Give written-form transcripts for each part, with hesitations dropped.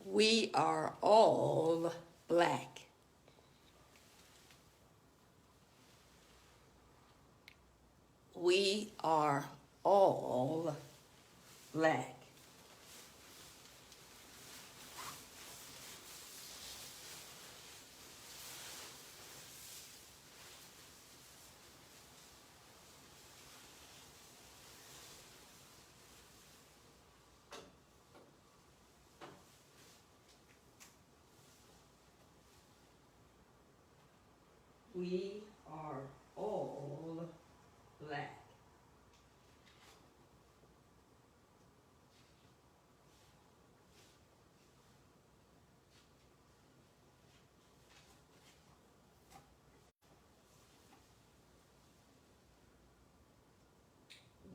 We are all black. We are all black. We are all black.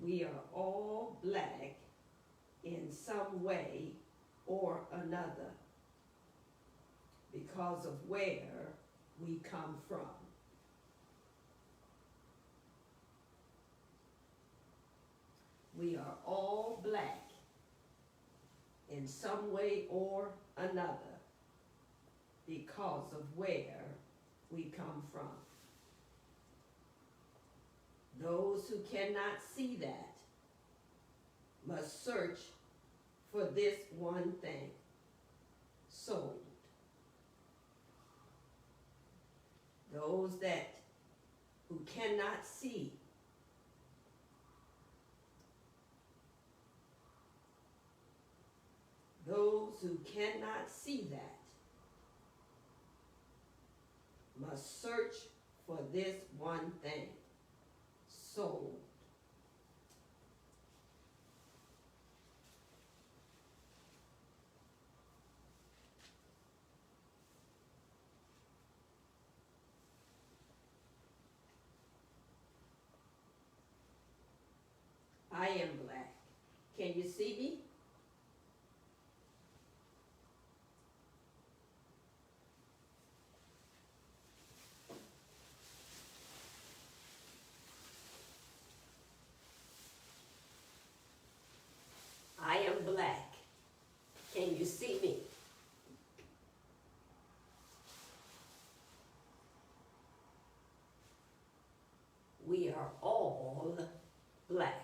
We are all black in some way or another because of where we come from. We are all black in some way or another because of where we come from. Those who cannot see that must search for this one thing: soul. Those who cannot see that must search for this one thing: soul. I am black. Can you see me? I am black. Can you see me? We are all black.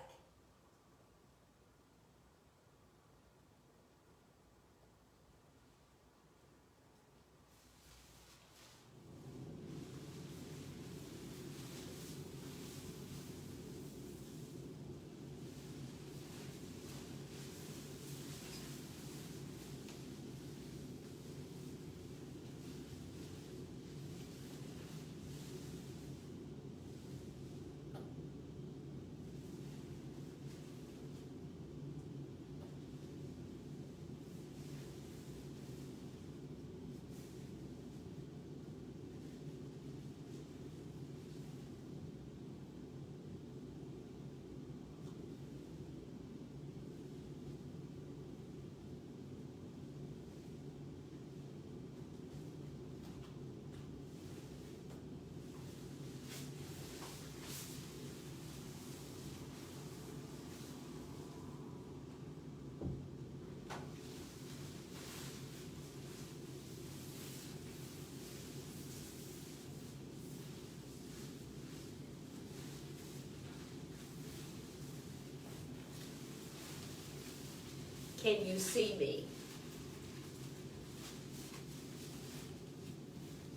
Can you see me?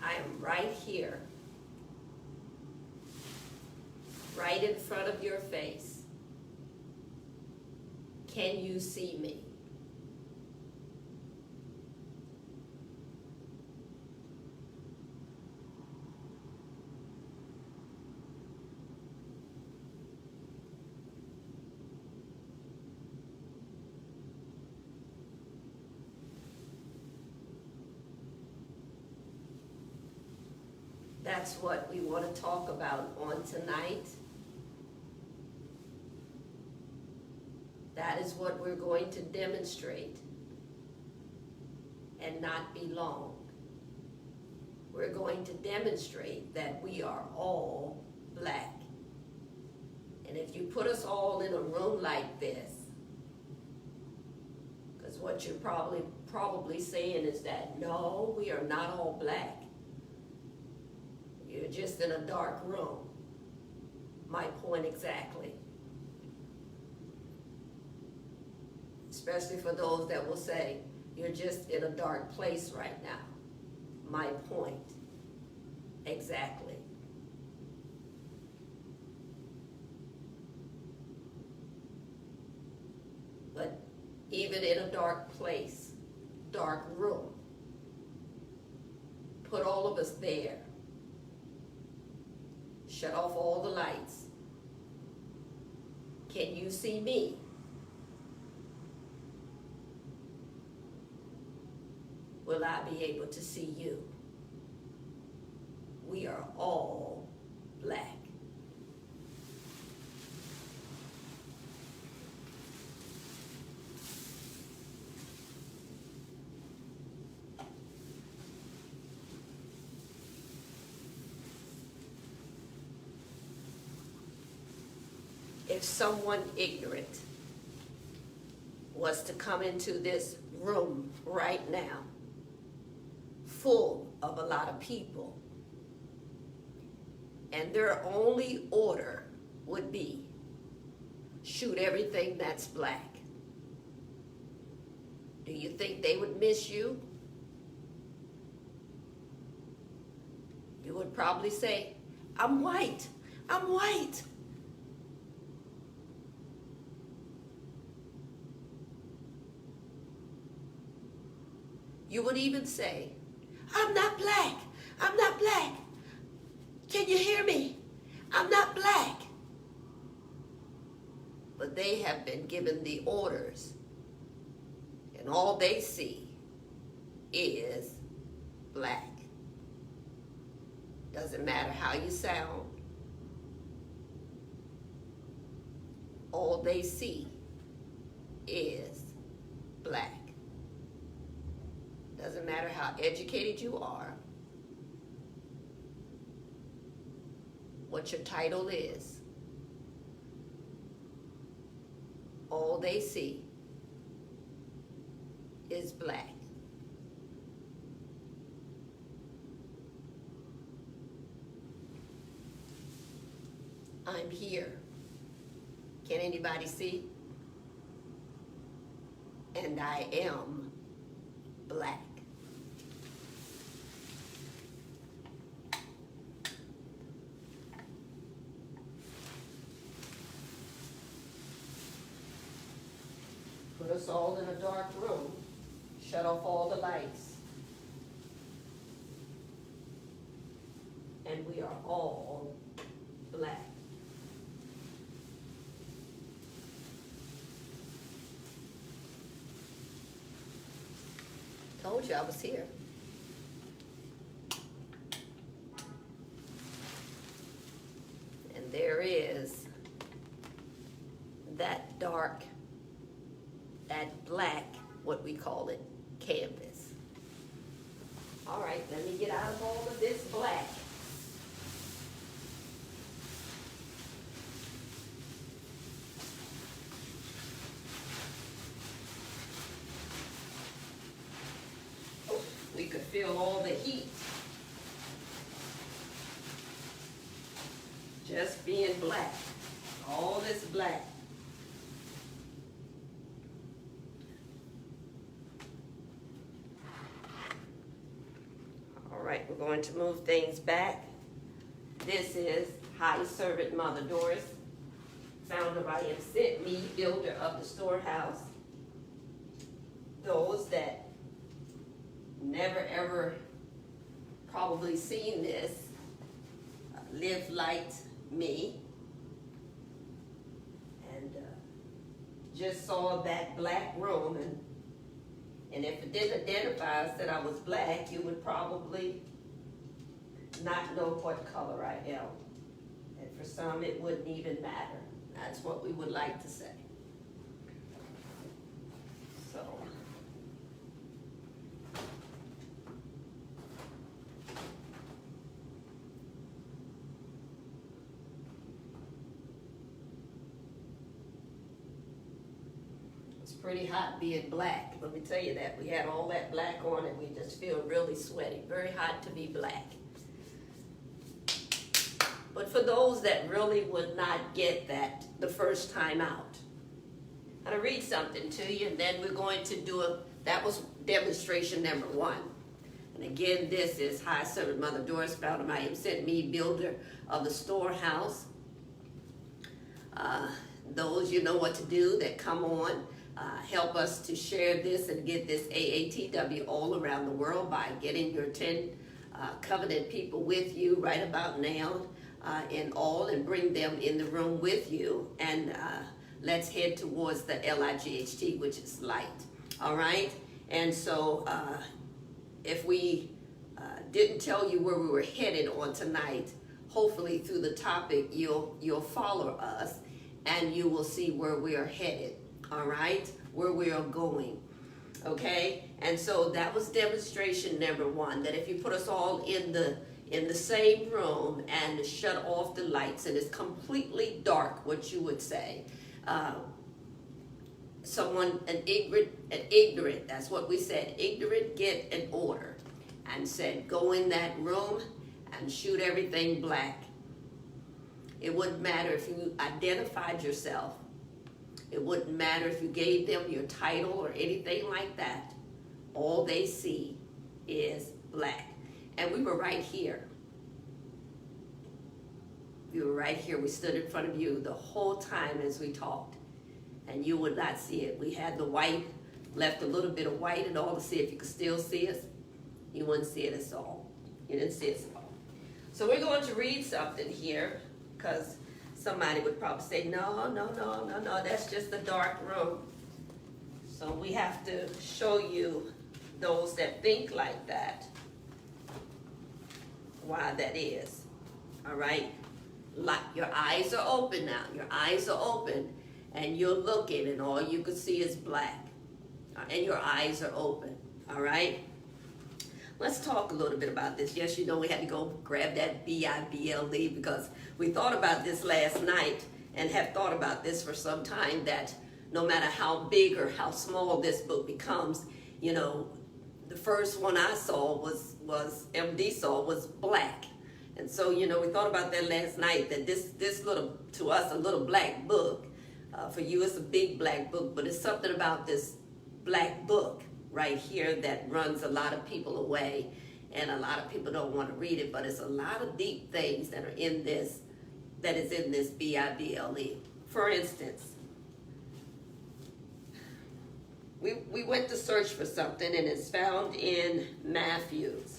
I am right here, right in front of your face. Can you see me? That's what we want to talk about on tonight. That is what we're going to demonstrate, and not be long. We're going to demonstrate that we are all black. And if you put us all in a room like this, Because what you're probably saying is that, no, we are not all black. You're just in a dark room. My point exactly. Especially for those that will say, you're just in a dark place right now. My point exactly. But even in a dark place, dark room, put all of us there. Shut off all the lights. Can you see me? Will I be able to see you? We are all black. If someone ignorant was to come into this room right now, full of a lot of people, and their only order would be, shoot everything that's black, do you think they would miss you? You would probably say, I'm white, I'm white. You would even say, I'm not black, I'm not black. Can you hear me? I'm not black. But they have been given the orders, and all they see is black. Doesn't matter how you sound. All they see is black. Doesn't matter how educated you are, what your title is. All they see is black. I'm here. Can anybody see? And I am black. Put us all in a dark room, shut off all the lights, and we are all black. Told you I was here. And there is that dark, that black, what we call it, canvas. All right, let me get out of all of this black. We could feel all the heat just being black. All this black. All right, we're going to move things back. This is High Servant Mother Doris, founder by him sent me, builder of the storehouse. Those that never ever probably seen this, live like me, and just saw that black room, and if it didn't identify us that I was black, you would probably not know what color I am. And for some, it wouldn't even matter. That's what we would like to say. So, pretty hot being black. Let me tell you that. We had all that black on and we just feel really sweaty. Very hot to be black. But for those that really would not get that the first time out, I'm going to read something to you, and then we're going to do that was demonstration number 1. And again, this is High Servant Mother Doris Bowden. I am sent me, builder of the storehouse. Those you know what to do that come on, help us to share this and get this AATW all around the world by getting your 10 covenant people with you right about now in all, and bring them in the room with you, and let's head towards the LIGHT, which is light. All right? And so if we didn't tell you where we were headed on tonight, hopefully through the topic you'll follow us and you will see where we are headed, all right? Where we are going, okay? And so that was demonstration number 1, that if you put us all in the same room and shut off the lights and it's completely dark, what you would say, an ignorant, that's what we said, ignorant get an order and said, go in that room and shoot everything black. It wouldn't matter if you identified yourself. It wouldn't matter if you gave them your title or anything like that. All they see is black. And we were right here. We were right here. We stood in front of you the whole time as we talked. And you would not see it. We had the white, left a little bit of white and all to see if you could still see us. You wouldn't see it at all. You didn't see us at all. So we're going to read something here, because somebody would probably say, no, that's just a dark room. So we have to show you, those that think like that, why that is. All right? Like, your eyes are open now. Your eyes are open, and you're looking, and all you can see is black. And your eyes are open. All right? Let's talk a little bit about this. Yes, you know we had to go grab that BIBLE because we thought about this last night and have thought about this for some time, that no matter how big or how small this book becomes, you know, the first one I saw was MD saw was black. And so, you know, we thought about that last night, that this little, to us, a little black book, for you it's a big black book, but it's something about this black book right here that runs a lot of people away, and a lot of people don't want to read it, but it's a lot of deep things that are in this, that is in this BIBLE. For instance, we went to search for something, and it's found in Matthew's.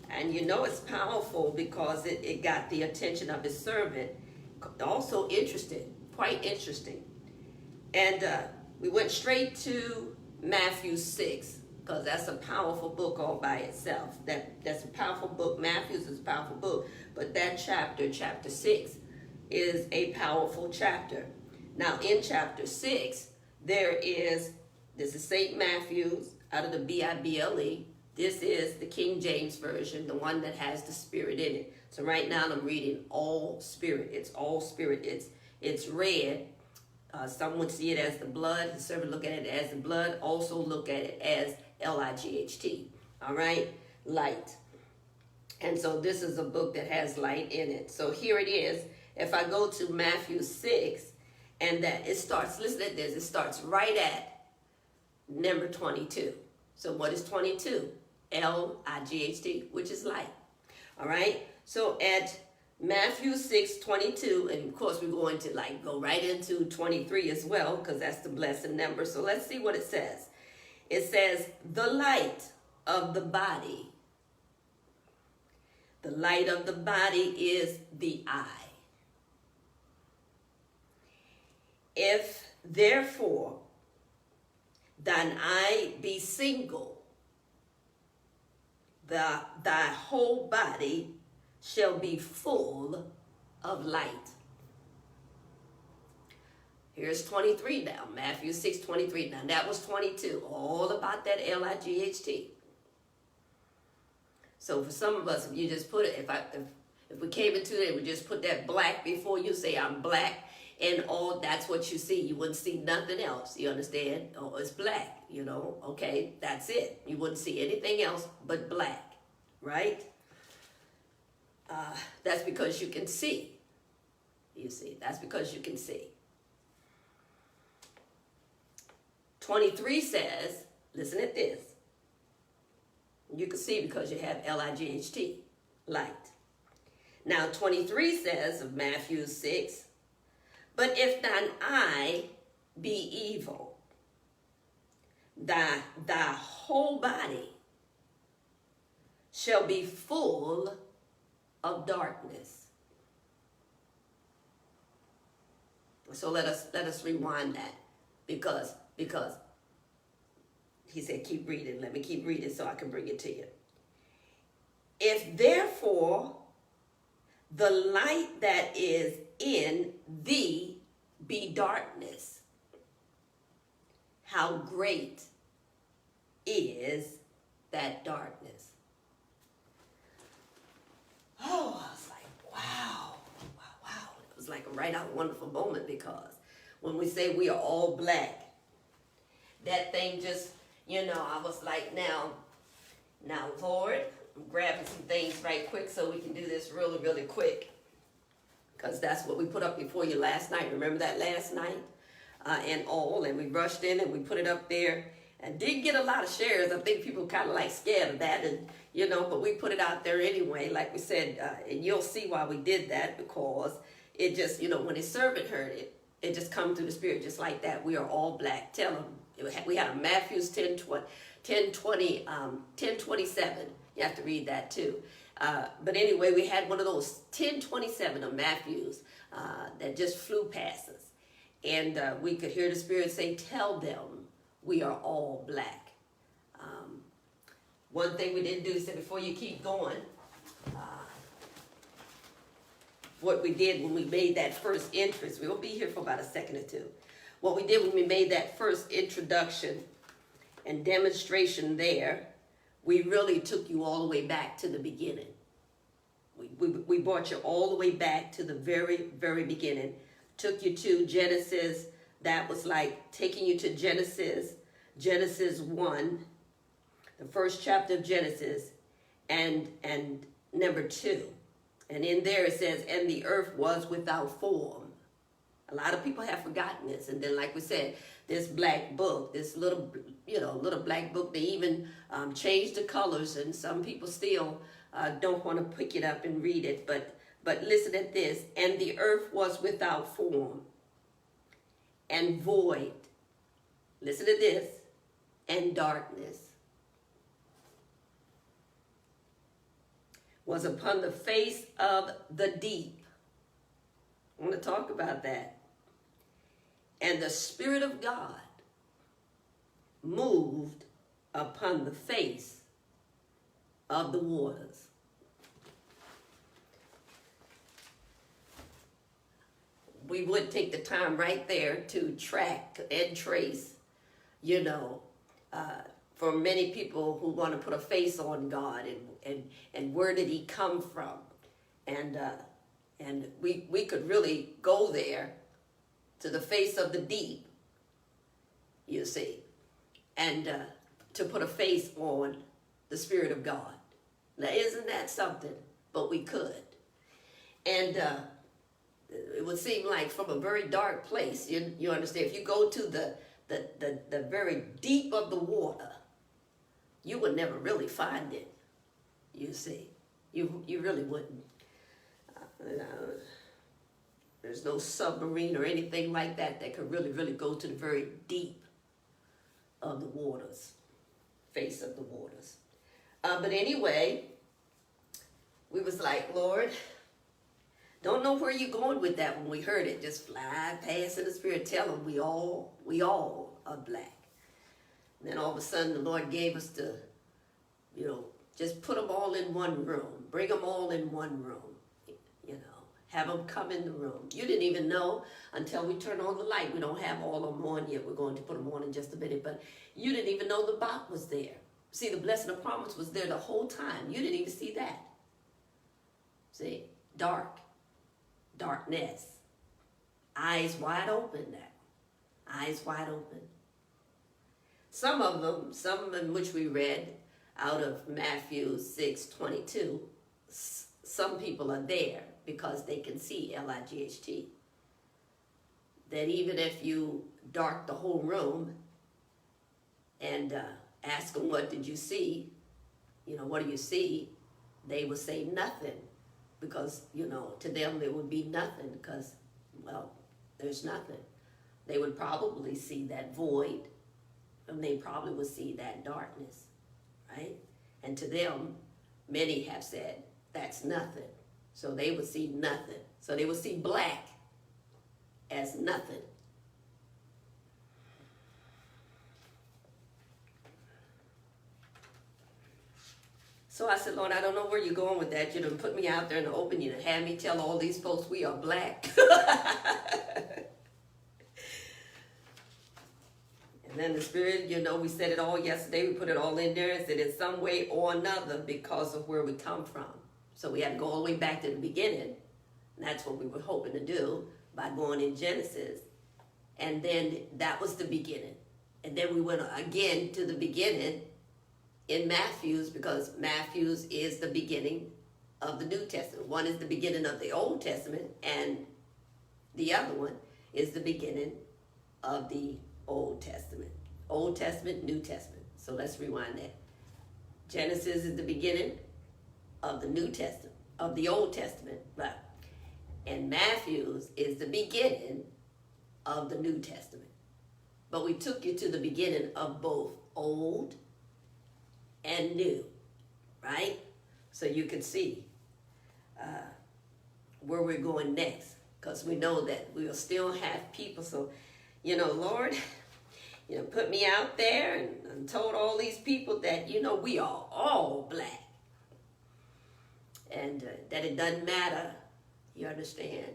And you know it's powerful because it got the attention of his servant. Also interesting, quite interesting. And we went straight to Matthew 6, because that's a powerful book all by itself. That's a powerful book. Matthew's is a powerful book, but that chapter 6, is a powerful chapter. Now in chapter 6, this is St. Matthew's out of the BIBLE. This is the King James Version, the one that has the Spirit in it. So right now I'm reading all Spirit. It's all Spirit. It's red. Some would see it as the blood. The servant look at it as the blood. Also look at it as LIGHT. All right? Light. And so this is a book that has light in it. So here it is. If I go to Matthew 6, and that it starts, listen at this, it starts right at number 22. So what is 22? LIGHT, which is light. All right? So at Matthew 6:22, and of course we're going to go right into 23 as well, because that's the blessed number. So let's see what it says. It says, the light of the body. The light of the body is the eye. If therefore thine eye be single, thy whole body shall be full of light. Here's 23 now, Matthew 6:23. Now that was 22, all about that LIGHT. So for some of us, if you just put it, if we came into it, we just put that black before you, say I'm black, and all, that's what you see. You wouldn't see nothing else. You understand? Oh, it's black, you know, okay, that's it. You wouldn't see anything else but black, right? That's because you can see. You see, that's because you can see. 23 says, listen at this. You can see because you have L-I-G-H-T, light. Now 23 says of Matthew 6, but if thine eye be evil, thy whole body shall be full of darkness. So let us rewind that because he said keep reading. Let me keep reading so I can bring it to you. If therefore the light that is in thee be darkness, how great is that darkness? Oh, I was like, wow. It was like a right out wonderful moment, because when we say we are all black, that thing just, you know, I was like, now, Lord, I'm grabbing some things right quick so we can do this really, really quick. Because that's what we put up before you last night. Remember that last night? And we rushed in and we put it up there. And didn't get a lot of shares. I think people kind of like scared of that. And, you know, but we put it out there anyway, like we said. And you'll see why we did that, because it just, you know, when his servant heard it, it just come through the spirit just like that. We are all black. Tell him. We had a Matthews 10:27. You have to read that too. But anyway, we had one of those 10:27 of Matthews that just flew past us. And we could hear the Spirit say, tell them we are all black. One thing we didn't do is say, before you keep going, what we did when we made that first entrance, we'll be here for about a second or two. What we did when we made that first introduction and demonstration there, we really took you all the way back to the beginning. We brought you all the way back to the very, very beginning. Took you to Genesis. That was like taking you to Genesis 1, the first chapter of Genesis, and number 2. And in there it says, and the earth was without form. A lot of people have forgotten this. And then, like we said, this black book, this little black book, they even changed the colors, and some people still don't want to pick it up and read it. But listen at this. And the earth was without form and void. Listen to this. And darkness was upon the face of the deep. I want to talk about that. And the Spirit of God moved upon the face of the waters. We would take the time right there to track and trace, you know, for many people who want to put a face on God, and where did he come from? And we could really go there to the face of the deep, you see, and to put a face on the Spirit of God. Now, isn't that something? But we could. And it would seem like from a very dark place, you understand, if you go to the very deep of the water, you would never really find it, you see. You really wouldn't. There's no submarine or anything like that could really, really go to the very deep of the waters, face of the waters. But anyway, we was like, Lord, don't know where you're going with that when we heard it. Just fly past in the Spirit, tell them we all are black. And then all of a sudden the Lord gave us to, you know, just put them all in one room. Bring them all in one room, you know. Have them come in the room. You didn't even know until we turn on the light. We don't have all of them on yet. We're going to put them on in just a minute. But you didn't even know the Bach was there. See, the blessing of promise was there the whole time. You didn't even see that. See, darkness. Eyes wide open now. Eyes wide open. Some of them, some in which we read out of Matthew 6:22, some people are there because they can see L-I-G-H-T. That even if you dark the whole room and ask them, what did you see? What do you see? They will say nothing because, to them it would be nothing because, well, there's nothing. They would probably see that void and they probably would see that darkness, right? And to them, many have said, that's nothing. So they would see nothing. So they would see black as nothing. So I said, Lord, I don't know where you're going with that. You done put me out there in the open. You done had me tell all these folks we are black. And then the Spirit, we said it all yesterday. We put it all in there and said in some way or another because of where we come from. So we had to go all the way back to the beginning. And that's what we were hoping to do by going in Genesis. And then that was the beginning. And then we went again to the beginning in Matthew's, because Matthew's is the beginning of the New Testament. One is the beginning of the Old Testament, and the other one is the beginning of the Old Testament. Old Testament, New Testament. So let's rewind that. Genesis is the beginning of the New Testament, of the Old Testament, right? And Matthew's is the beginning of the New Testament. But we took you to the beginning of both Old and New, right? So you can see where we're going next, because we know that we'll still have people. So, Lord, put me out there and told all these people that, we are all black. And that it doesn't matter, you understand,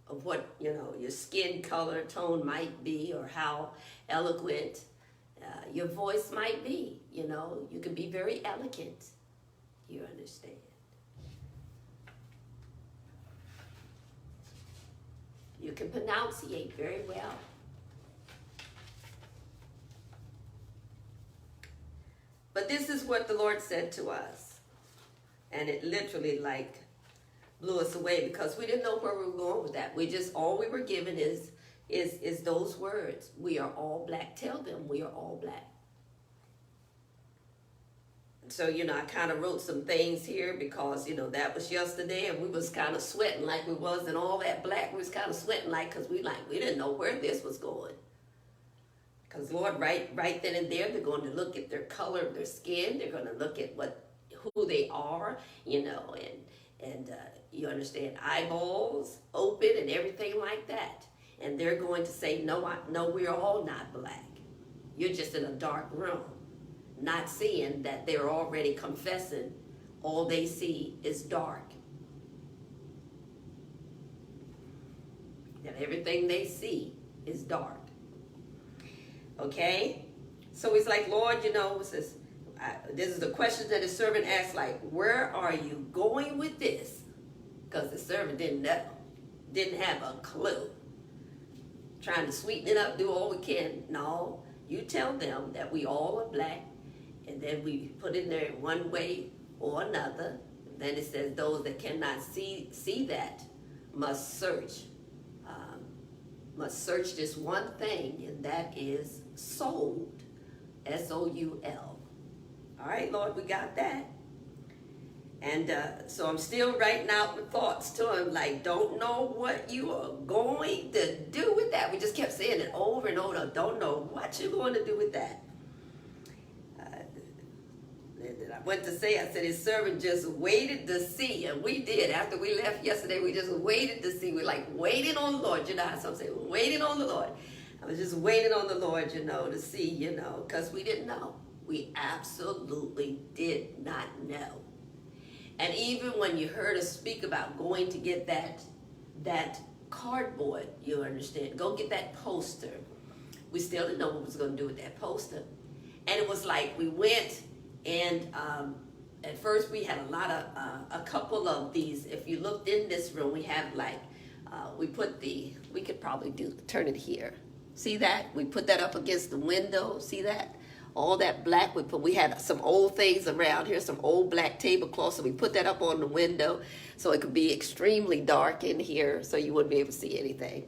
of what, your skin color tone might be or how eloquent your voice might be. You can be very elegant, you understand. You can pronunciate very well. But this is what the Lord said to us. And it literally blew us away because we didn't know where we were going with that. All we were given is those words. We are all black. Tell them we are all black. So, I kind of wrote some things here because, that was yesterday and we was kind of sweating like we was, and all that black, we was kind of sweating because we didn't know where this was going. Because Lord, right then and there, they're going to look at their color of their skin. They're going to look at who they are, and you understand, eyeballs open and everything like that. And they're going to say, no, we're all not black. You're just in a dark room, not seeing that they're already confessing all they see is dark. That everything they see is dark. Okay? So he's like, Lord, this is the question that the servant asked, where are you going with this? Because the servant didn't know, didn't have a clue. Trying to sweeten it up, do all we can. No, you tell them that we all are black, and then we put in there one way or another. Then it says those that cannot see that must search this one thing, and that is sold, S-O-U-L. All right, Lord, we got that. And so I'm still writing out the thoughts to him, don't know what you are going to do with that. We just kept saying it over and over. Don't know what you're going to do with that. I went to say, I said, his servant just waited to see. And we did. After we left yesterday, we just waited to see. We're waiting on the Lord. You know how some say, waiting on the Lord. I was just waiting on the Lord, to see, because we didn't know. We absolutely did not know. And even when you heard us speak about going to get that cardboard, you understand, go get that poster. We still didn't know what we was going to do with that poster. And it was we went and at first we had a couple of these. If you looked in this room, we have we could probably turn it here. See that? We put that up against the window. See that? All that black we had some old things around here, some old black tablecloths, so we put that up on the window so it could be extremely dark in here so you wouldn't be able to see anything.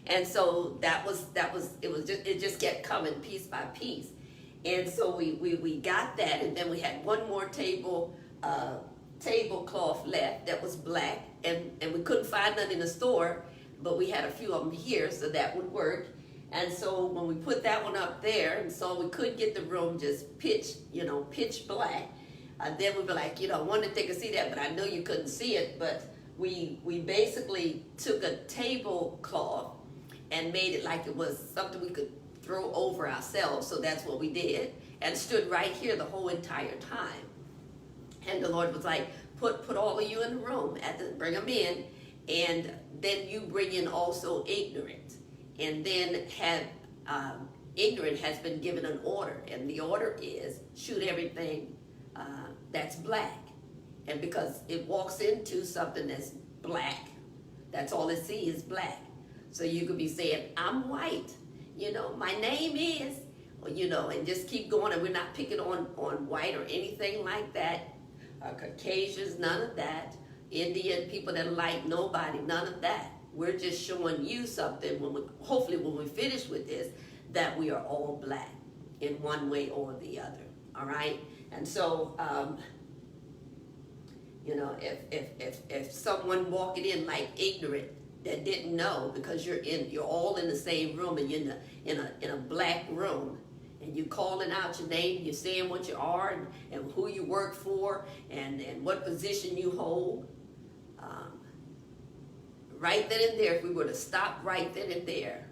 And so it just kept coming piece by piece. And so we got that, and then we had one more tablecloth left that was black, and we couldn't find none in the store, but we had a few of them here, so that would work. And so when we put that one up there, and so we could get the room just pitch black, then we'd be like, I wanted they could see that, but I know you couldn't see it. But we basically took a tablecloth and made it like it was something we could throw over ourselves. So that's what we did, and stood right here the whole entire time. And the Lord was like, put all of you in the room, bring them in, and then you bring in also ignorant. And then ignorant has been given an order, and the order is shoot everything that's black. And because it walks into something that's black, that's all it sees is black. So you could be saying, I'm white, my name is, and just keep going. And we're not picking on white or anything like that. Caucasians, none of that. Indian people that are like nobody, none of that. We're just showing you something, hopefully when we finish with this, that we are all black in one way or the other, all right? And so, if someone walking in like ignorant that didn't know, because you're all in the same room, and you're in a black room, and you're calling out your name, you're saying what you are, and who you work for, and what position you hold. Right then and there, if we were to stop right then and there,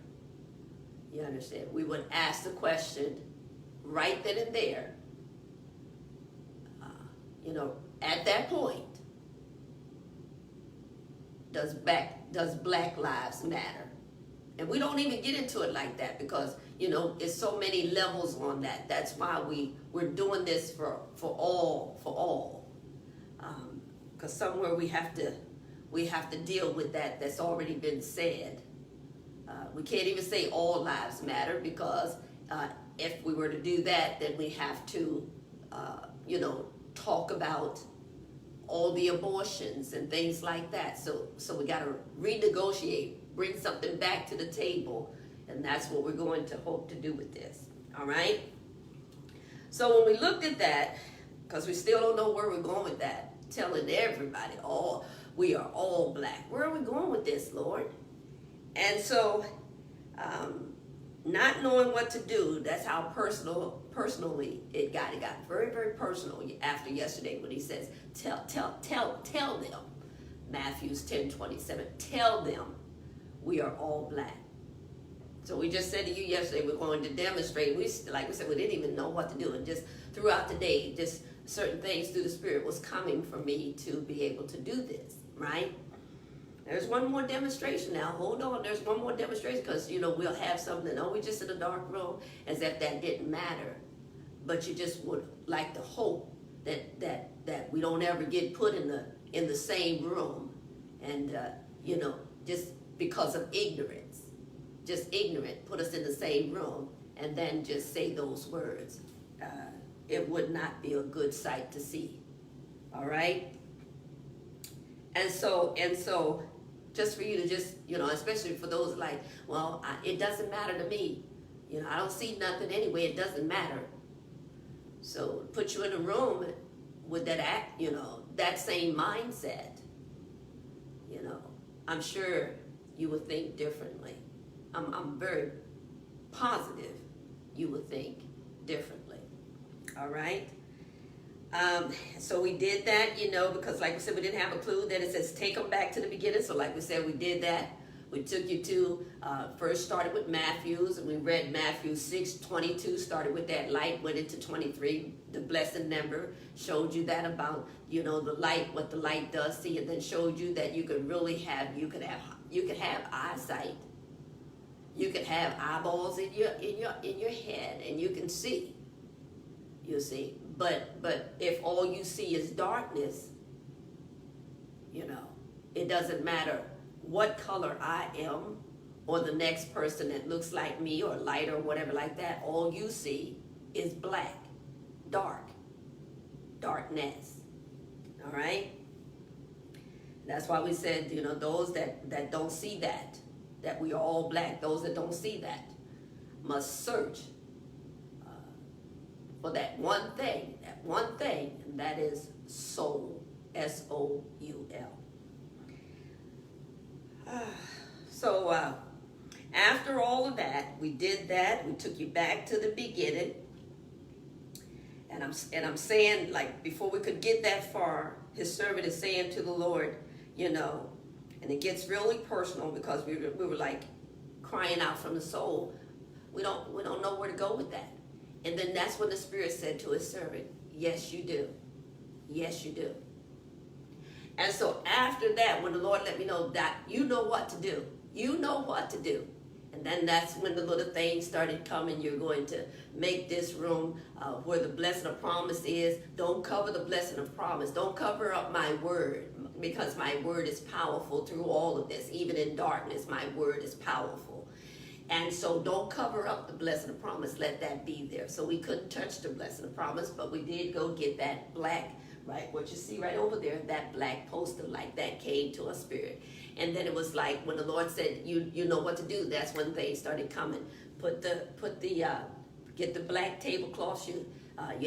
you understand, we would ask the question right then and there, at that point, does Black Lives Matter? And we don't even get into it like that, because it's so many levels on that. That's why we're doing this for all, because somewhere we have to deal with that's already been said. We can't even say all lives matter, because if we were to do that, then we have to talk about all the abortions and things like that. So we got to renegotiate, bring something back to the table, and that's what we're going to hope to do with this. All right? So when we looked at that, because we still don't know where we're going with that, telling everybody, we are all black. Where are we going with this, Lord? And so, not knowing what to do, that's how personally it got. It got very, very personal after yesterday when he says, tell them, Matthew 10:27, tell them we are all black. So we just said to you yesterday, we're going to demonstrate. Like we said, we didn't even know what to do. And just throughout the day, just certain things through the Spirit was coming for me to be able to do this, right? There's one more demonstration now. Hold on, there's one more demonstration, because, we'll have something, we just in a dark room, as if that didn't matter. But you just would like to hope that we don't ever get put in the same room, and, just because of ignorance. Just ignorant, put us in the same room, and then just say those words. It would not be a good sight to see. All right? And so, just for you to just, especially for those like, well, it doesn't matter to me. I don't see nothing anyway, it doesn't matter. So put you in a room with that same mindset, I'm sure you would think differently. I'm very positive you would think differently. All right? So we did that, because like we said, we didn't have a clue. Then it says take them back to the beginning. So like we said, we did that. We took you to, first started with Matthew's, and we read Matthew 6:22, started with that light, went into 23, the blessed number, showed you that about, the light, what the light does to you, and then showed you that you could really have, you could have eyesight. You could have eyeballs in your head, and you can see. You see, but if all you see is darkness, it doesn't matter what color I am, or the next person that looks like me or lighter or whatever like that, all you see is black, dark, darkness. All right? That's why we said, you know, those that don't see that we are all black, those that don't see that must search for that one thing, and that is soul, S-O-U-L. So after all of that, we did that. We took you back to the beginning. And I'm saying, like, before we could get that far, his servant is saying to the Lord, you know, and it gets really personal because we were like crying out from the soul. We don't know where to go with that. And then that's when the Spirit said to his servant, yes, you do. Yes, you do. And so after that, when the Lord let me know that you know what to do, you know what to do. And then that's when the little things started coming. You're going to make this room where the blessing of promise is. Don't cover the blessing of promise. Don't cover up my word, because my word is powerful through all of this. Even in darkness, my word is powerful. And so don't cover up the blessing of promise. Let that be there. So we couldn't touch the blessing of promise, but we did go get that black, right? What you see right over there, that black poster, like that came to our spirit. And then it was like when the Lord said, you know what to do, that's when things started coming. Get the black tablecloths you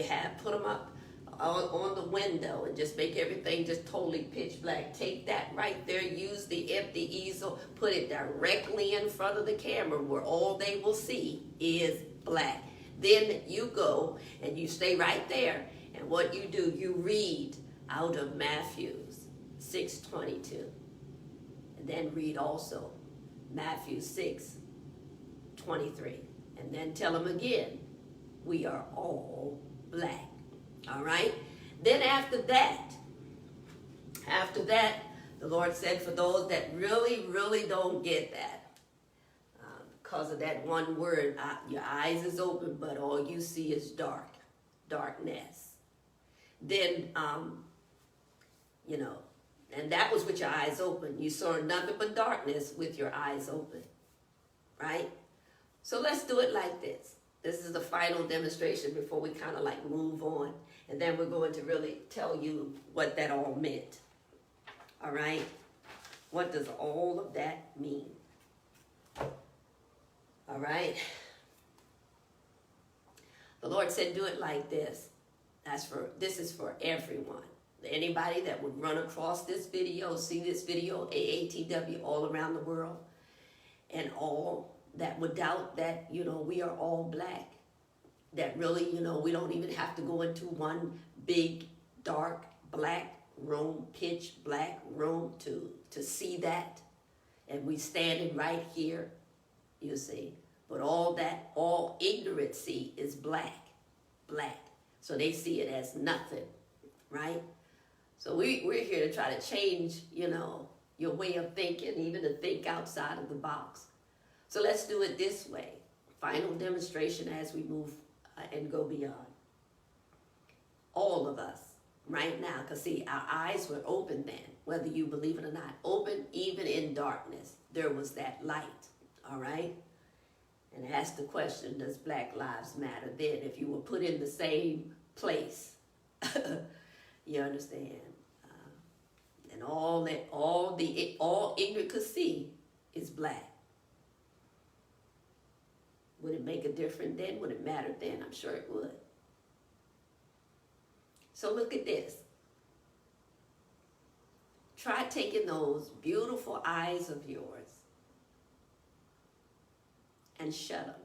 have, put them up on the window and just make everything just totally pitch black. Take that right there, use the empty easel, put it directly in front of the camera where all they will see is black. Then you go and you stay right there, and what you do, you read out of Matthew 6:22. And then read also Matthew 6:23. And then tell them again, we are all black. All right? Then after that, the Lord said, for those that really, really don't get that, because of that one word, your eyes is open, but all you see is darkness. Then, you know, and that was with your eyes open. You saw nothing but darkness with your eyes open, right? So let's do it like this. This is the final demonstration before we kind of like move on. And then we're going to really tell you what that all meant. All right? What does all of that mean? All right? The Lord said, do it like this. This is for everyone. Anybody that would run across this video, see this video, AATW, all around the world, and all that would doubt that, you know, we are all black. That really, you know, we don't even have to go into one big, dark, black room, pitch black room to see that. And we standing right here, you see. But all ignorancy is black. So they see it as nothing, right? So we're here to try to change, you know, your way of thinking, even to think outside of the box. So let's do it this way. Final demonstration as we move and go beyond. All of us right now, because see, our eyes were open then, whether you believe it or not. Open even in darkness. There was that light, all right? And ask the question, does Black Lives Matter then if you were put in the same place? You understand? And all ignorant could see is black. Would it make a difference then? Would it matter then? I'm sure it would. So look at this. Try taking those beautiful eyes of yours and shut them.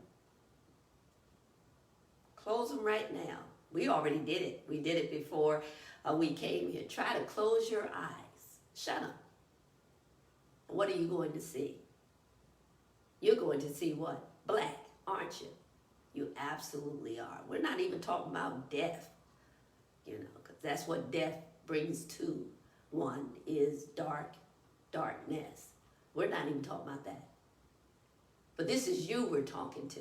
Close them right now. We already did it. We did it before we came here. Try to close your eyes. Shut them. What are you going to see? You're going to see what? Black, aren't you? You absolutely are. We're not even talking about death, you know, because that's what death brings to one, is darkness. We're not even talking about that. But this is you we're talking to.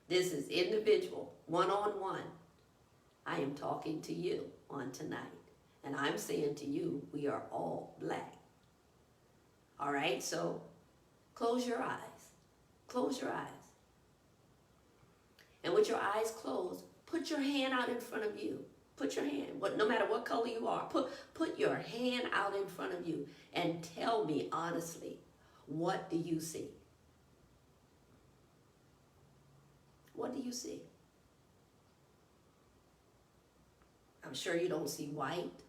This is individual, one-on-one. I am talking to you on tonight. And I'm saying to you, we are all black. All right, so close your eyes. Close your eyes. And with your eyes closed, put your hand out in front of you. Put your hand, no matter what color you are, put your hand out in front of you and tell me honestly, what do you see? What do you see? I'm sure you don't see white.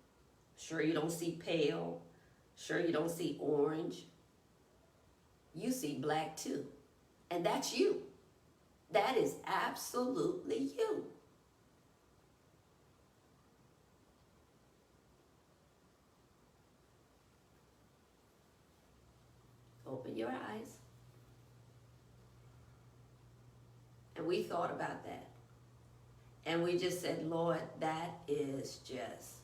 Sure you don't see pale. Sure you don't see orange. You see black too. And that's you. That is absolutely you. Open your eyes. And we thought about that. And we just said, Lord, that is just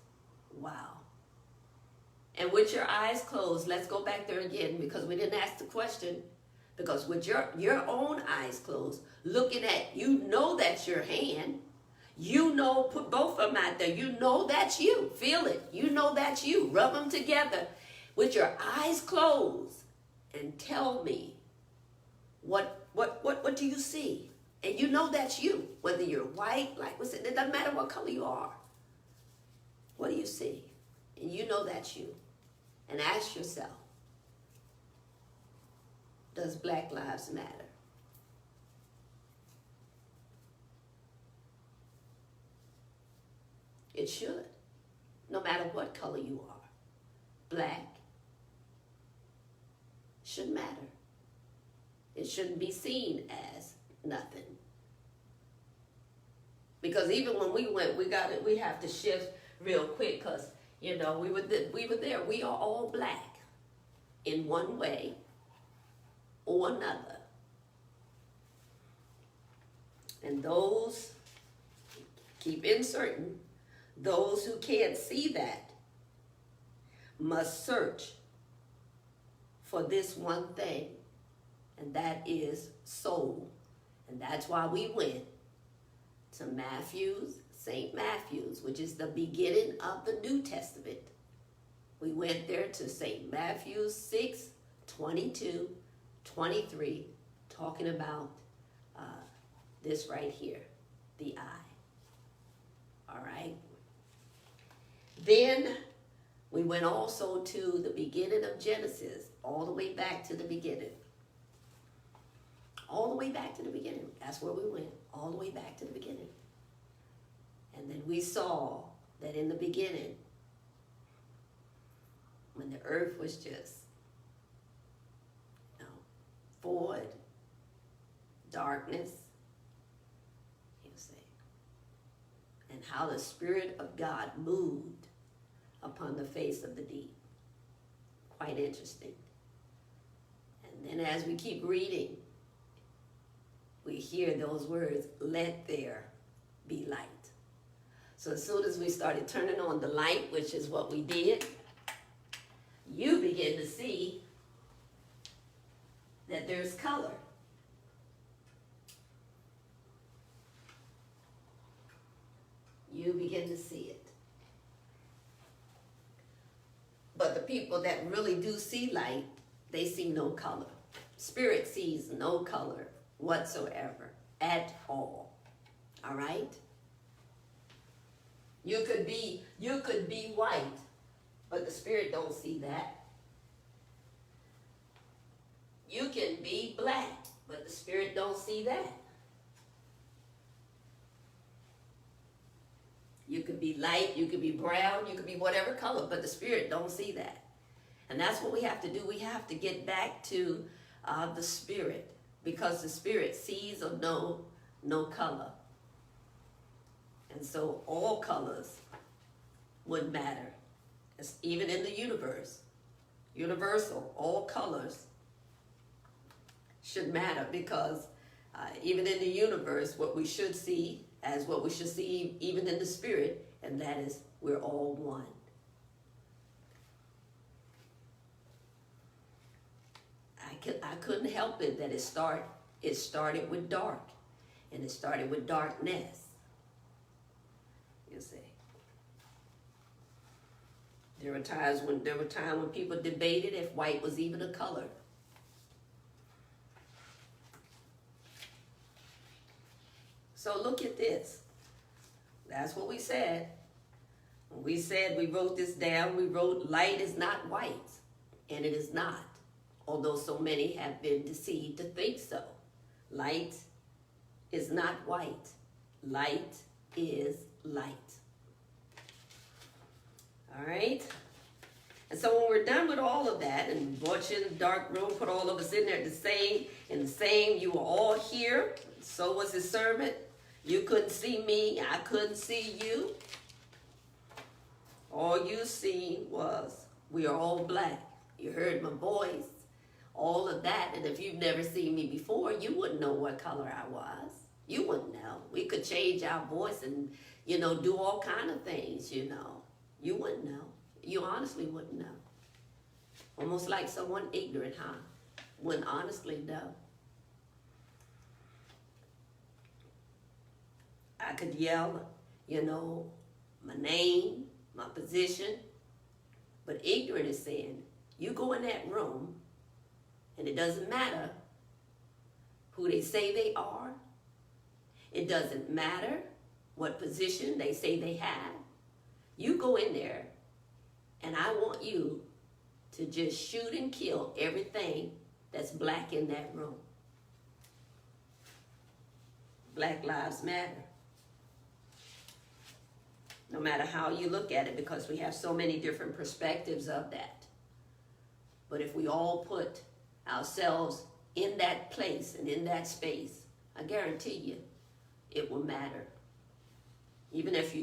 wow. And with your eyes closed, let's go back there again because we didn't ask the question. Because with your own eyes closed, looking at, you know that's your hand. You know, put both of them out there. You know that's you. Feel it. You know that's you. Rub them together with your eyes closed and tell me what do you see? And you know that's you. Whether you're white, like we said, it doesn't matter what color you are. What do you see? And you know that's you. And ask yourself, does Black Lives Matter? It should, no matter what color you are. Black shouldn't matter. It shouldn't be seen as nothing. Because even when we went, we have to shift real quick because, you know, we were there. We are all black in one way or another. And those, keep inserting, those who can't see that must search for this one thing, and that is soul. And that's why we went to Matthew's, St. Matthew's, which is the beginning of the New Testament. We went there to St. Matthew's 6, 22, 23, talking about this right here, the eye. All right? Then we went also to the beginning of Genesis, all the way back to the beginning. All the way back to the beginning. That's where we went, all the way back to the beginning. And then we saw that in the beginning, when the earth was just, void, darkness, you see, and how the Spirit of God moved upon the face of the deep. Quite interesting. And then as we keep reading, we hear those words, let there be light. So as soon as we started turning on the light, which is what we did, you begin to see that there's color. You begin to see it. But the people that really do see light, they see no color. Spirit sees no color whatsoever at all. All right? You could be white, but the Spirit don't see that. You can be black, but the Spirit don't see that. You could be light, you could be brown, you could be whatever color, but the Spirit don't see that. And that's what we have to do. We have to get back to the Spirit, because the Spirit sees or no color. And so all colors would matter. It's even in the universe, universal, all colors should matter, because even in the universe, what we should see as what we should see even in the Spirit, and that is we're all one. I couldn't help it that it started with dark, and it started with darkness. You see, There were times when people debated if white was even a color. So look at this. That's what we said. When we said, we wrote this down, we wrote light is not white, and it is not, although so many have been deceived to think so. Light is not white. Light is light. All right? And so when we're done with all of that and brought you in the dark room, put all of us in there in the same, you were all here. So was his servant. You couldn't see me. I couldn't see you. All you see was we are all black. You heard my voice, all of that. And if you've never seen me before, you wouldn't know what color I was. You wouldn't know. We could change our voice and, do all kind of things, You wouldn't know. You honestly wouldn't know. Almost like someone ignorant, huh? Wouldn't honestly know. I could yell, my name, my position. But ignorant is saying, you go in that room, and it doesn't matter who they say they are. It doesn't matter what position they say they have. You go in there, and I want you to just shoot and kill everything that's black in that room. Black Lives Matter. No matter how you look at it, because we have so many different perspectives of that. But if we all put ourselves in that place and in that space, I guarantee you, it will matter. Even if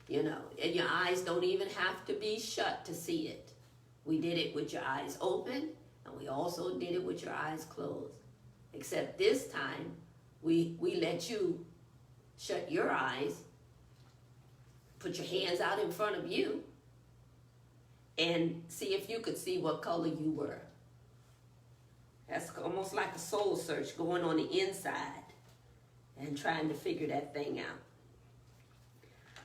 and your eyes don't even have to be shut to see it. We did it with your eyes open, and we also did it with your eyes closed. Except this time, we let you shut your eyes, put your hands out in front of you, and see if you could see what color you were. That's almost like a soul search going on the inside and trying to figure that thing out.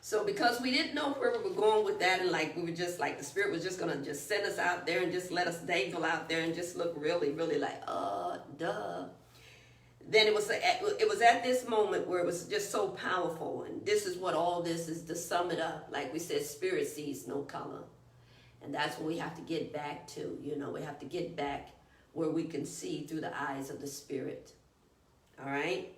So because we didn't know where we were going with that, and we were just the Spirit was just going to just send us out there and just let us dangle out there and just look really, really duh. Then it was at this moment where it was just so powerful, and this is what all this is, to sum it up. Like we said, Spirit sees no color. And that's what we have to get back to. We have to get back where we can see through the eyes of the Spirit. All right?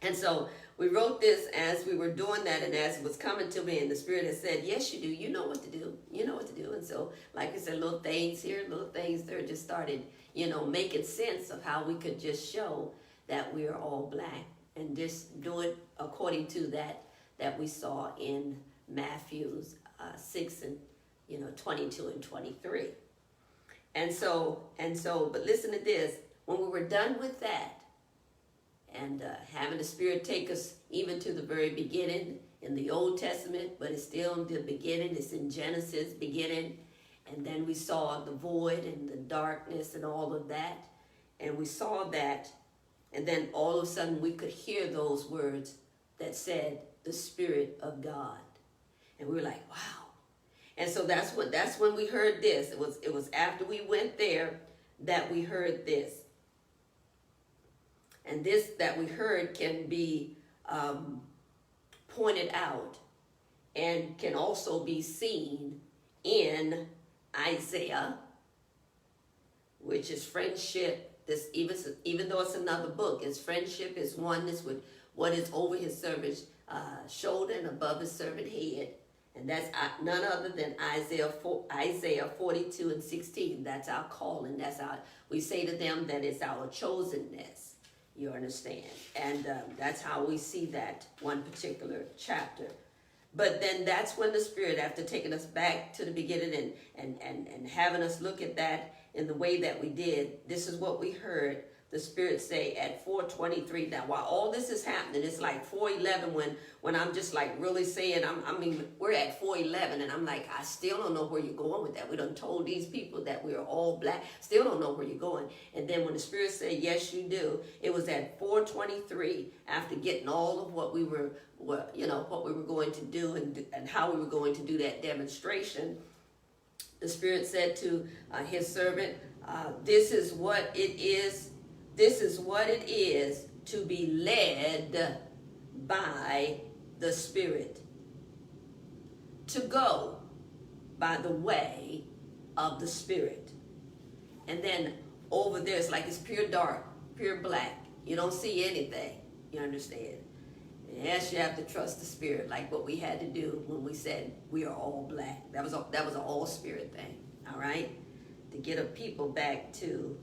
And so we wrote this as we were doing that, and as it was coming to me, and the Spirit had said, yes, you do. You know what to do. You know what to do. And so, like I said, little things here, little things there, just started, making sense of how we could just show that we are all black, and just do it according to that we saw in Matthew 6 and 22 and 23. And so, but listen to this. When we were done with that, and having the Spirit take us even to the very beginning in the Old Testament, but it's still in the beginning. It's in Genesis beginning. And then we saw the void and the darkness and all of that. And we saw that. And then all of a sudden we could hear those words that said, the Spirit of God. And we were like, wow. And so that's when we heard this. It was after we went there that we heard this. And this that we heard can be pointed out and can also be seen in Isaiah, which is friendship. This even though it's another book, it's friendship, is oneness with what is over his servant's shoulder and above his servant head. And that's none other than Isaiah 42 and 16. That's our calling. We say to them that it's our chosenness. You understand? And that's how we see that one particular chapter. But then that's when the Spirit, after taking us back to the beginning and having us look at that in the way that we did, this is what we heard the Spirit say at 4:23. Now, while all this is happening, it's like 4:11 when I'm just really saying, we're at 4:11, and I'm like, I still don't know where you're going with that. We done told these people that we're all black. Still don't know where you're going. And then when the Spirit said, yes, you do, it was at 4:23 after getting all of what we were going to do and how we were going to do that demonstration. The Spirit said to his servant, this is what it is. This is what it is to be led by the Spirit. To go by the way of the Spirit. And then over there, it's like it's pure dark, pure black. You don't see anything. You understand? Yes, you have to trust the Spirit, like what we had to do when we said we are all black. That was an all Spirit thing, all right? To get a people back to,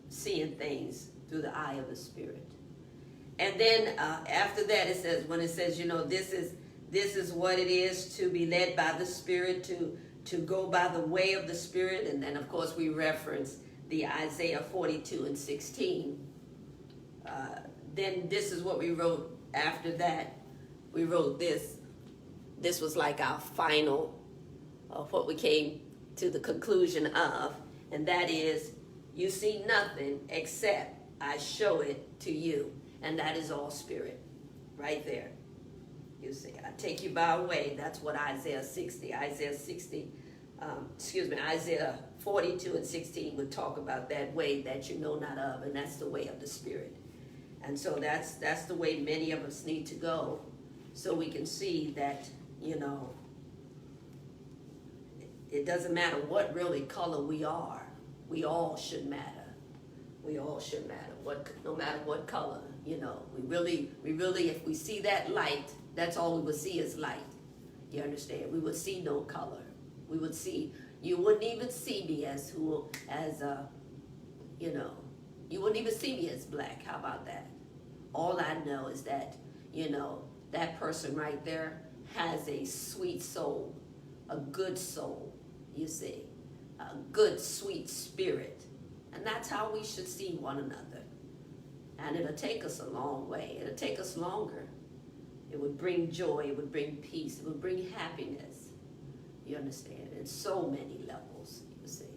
seeing things through the eye of the Spirit. And then after that, it says, when it says, this is what it is to be led by the Spirit, to go by the way of the Spirit. And then, of course, we reference the Isaiah 42:16. Then this is what we wrote after that. We wrote this. This was like our final of what we came to the conclusion of. And that is, you see nothing except I show it to you. And that is all Spirit right there. You see, I take you by a way. That's what Isaiah 42:16 would talk about, that way that you know not of, and that's the way of the Spirit. And so that's the way many of us need to go, so we can see that, it doesn't matter what really color we are. We all should matter. We all should matter. No matter what color, we really, if we see that light, that's all we would see is light. You understand? We would see no color. We would see. You wouldn't even see me you wouldn't even see me as black. How about that? All I know is that, that person right there has a sweet soul, a good soul, you see, a good, sweet spirit. And that's how we should see one another. And it'll take us a long way. It'll take us longer. It would bring joy. It would bring peace. It would bring happiness. You understand? In so many levels, you see.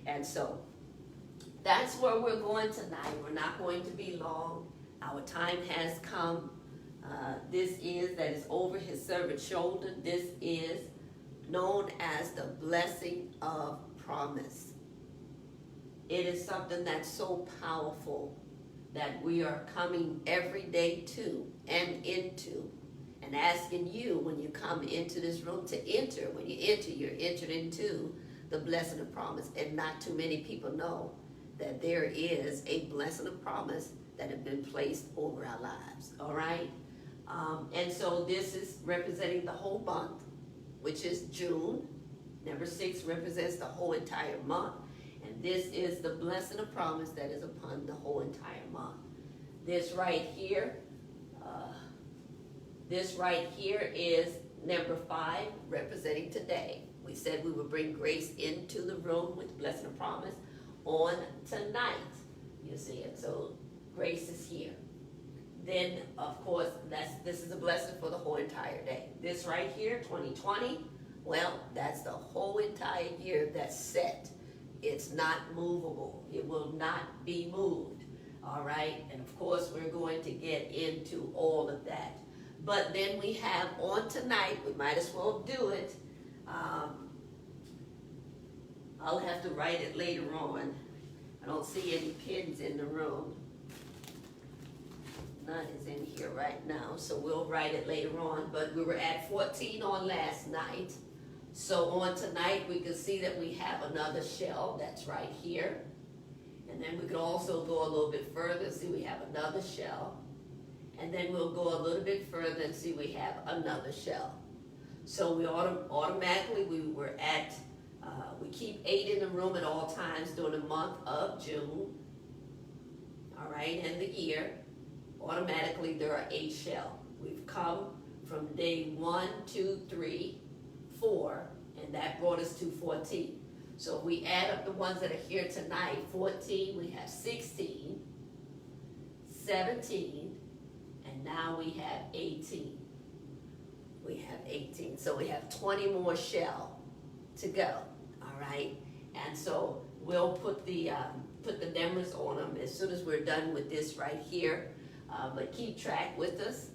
And so that's where we're going tonight. We're not going to be long. Our time has come. This is over his servant's shoulder. This is known as the blessing of promise. It is something that's so powerful that we are coming every day to and into, and asking you, when you come into this room, to enter. When you enter, you're entered into the blessing of promise. And not too many people know that there is a blessing of promise that have been placed over our lives, all right? And so this is representing the whole month, which is June. Number 6 represents the whole entire month. And this is the blessing of promise that is upon the whole entire month. This right here is number 5, representing today. We said we would bring grace into the room with blessing of promise on tonight. You see it. So grace is here. Then, of course, this is a blessing for the whole entire day. This right here, 2020, well, that's the whole entire year that's set. It's not movable. It will not be moved. All right? And of course, we're going to get into all of that. But then we have on tonight, we might as well do it. I'll have to write it later on. I don't see any pens in the room. None is in here right now, so we'll write it later on. But we were at 14 on last night. So on tonight, we can see that we have another shell that's right here. And then we can also go a little bit further and see we have another shell. And then we'll go a little bit further and see we have another shell. So we automatically, we keep 8 in the room at all times during the month of June. All right, and the year. Automatically, there are 8 shell. We've come from day 1, 2, 3, 4, and that brought us to 14. So if we add up the ones that are here tonight, 14, we have 16, 17, and now we have 18. We have 18. So we have 20 more shell to go, all right? And so we'll put the numbers on them as soon as we're done with this right here. But keep track with us.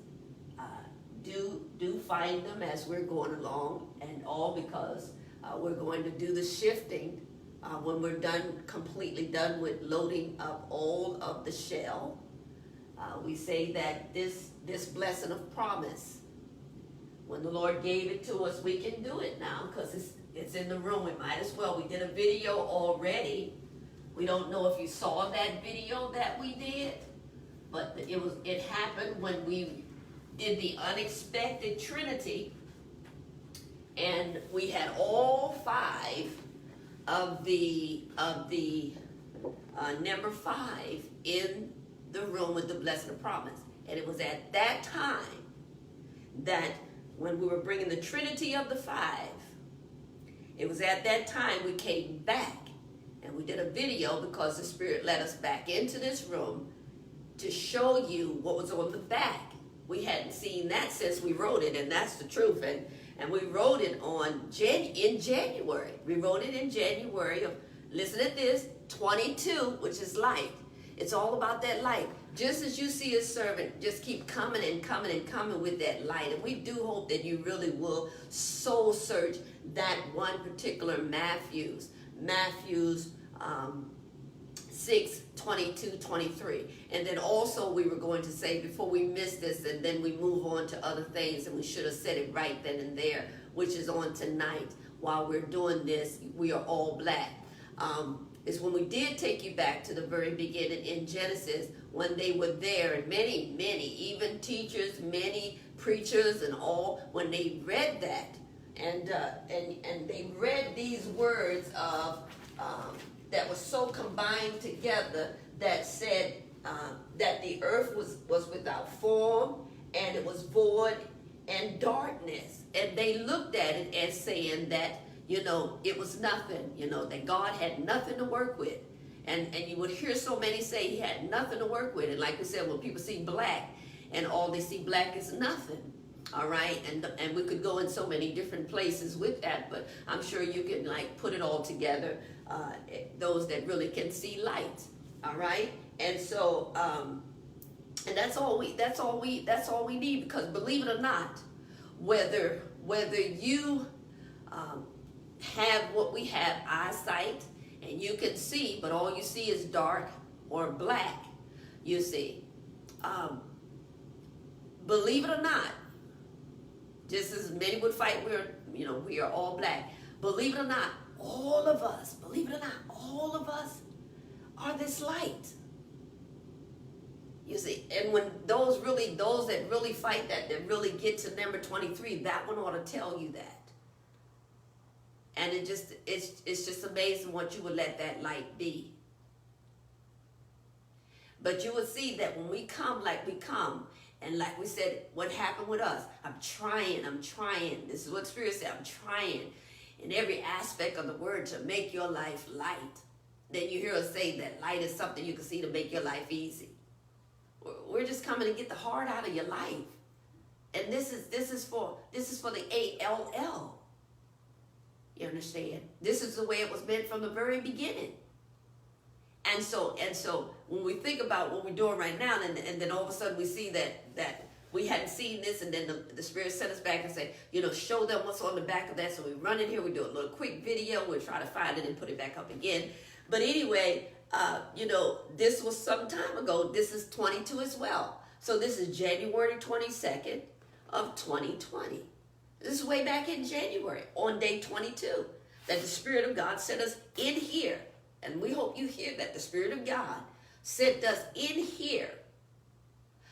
do find them as we're going along, and all because we're going to do the shifting when we're completely done with loading up all of the shell. We say that this blessing of promise, when the Lord gave it to us, we can do it now because it's in the room. We might as well. We did a video already. We don't know if you saw that video that we did, but it happened when we did the unexpected Trinity, and we had all 5 of the number 5 in the room with the blessing of promise. And it was at that time that when we were bringing the Trinity of the 5, it was at that time we came back and we did a video because the Spirit led us back into this room to show you what was on the back. We hadn't seen that since we wrote it, and that's the truth. And we wrote it in January. We wrote it in January of, listen to this, 22, which is light. It's all about that light. Just as you see a servant, just keep coming and coming and coming with that light. And we do hope that you really will soul search that one particular Matthews 6, 22, 23. And then also we were going to say, before we miss this, and then we move on to other things, and we should have said it right then and there, which is on tonight. While we're doing this, we are all black. Is when we did take you back to the very beginning in Genesis, when they were there, and many, even teachers, many preachers and all, when they read that, and they read these words of that was so combined together, that said that the earth was without form, and it was void and darkness. And they looked at it as saying that, it was nothing, that God had nothing to work with. And you would hear so many say he had nothing to work with. And like we said, when people see black, and all they see black is nothing. All right, and we could go in so many different places with that, but I'm sure you can put it all together. Those that really can see light. All right, and so and that's all we need, because believe it or not, whether you have what we have, eyesight, and you can see, but all you see is dark or black, you see. Believe it or not, just as many would fight, we are all black. Believe it or not, all of us are this light. You see, and when those that really fight that really get to number 23, that one ought to tell you that. And it's just amazing what you would let that light be. But you will see that when we come like we come, and like we said, what happened with us, I'm trying. This is what Spirit said, I'm trying in every aspect of the word to make your life light. Then you hear us say that light is something you can see to make your life easy. We're just coming to get the hard out of your life. And this is for the ALL. You understand? This is the way it was meant from the very beginning. And so when we think about what we're doing right now, and then all of a sudden we see that we hadn't seen this, and then the Spirit sent us back and say, show them what's on the back of that. So we run in here, we do a little quick video, we'll try to find it and put it back up again. But anyway, this was some time ago. This is 22 as well. So this is January 22nd of 2020. This is way back in January, on day 22, that the Spirit of God sent us in here. And we hope you hear that the Spirit of God sent us in here,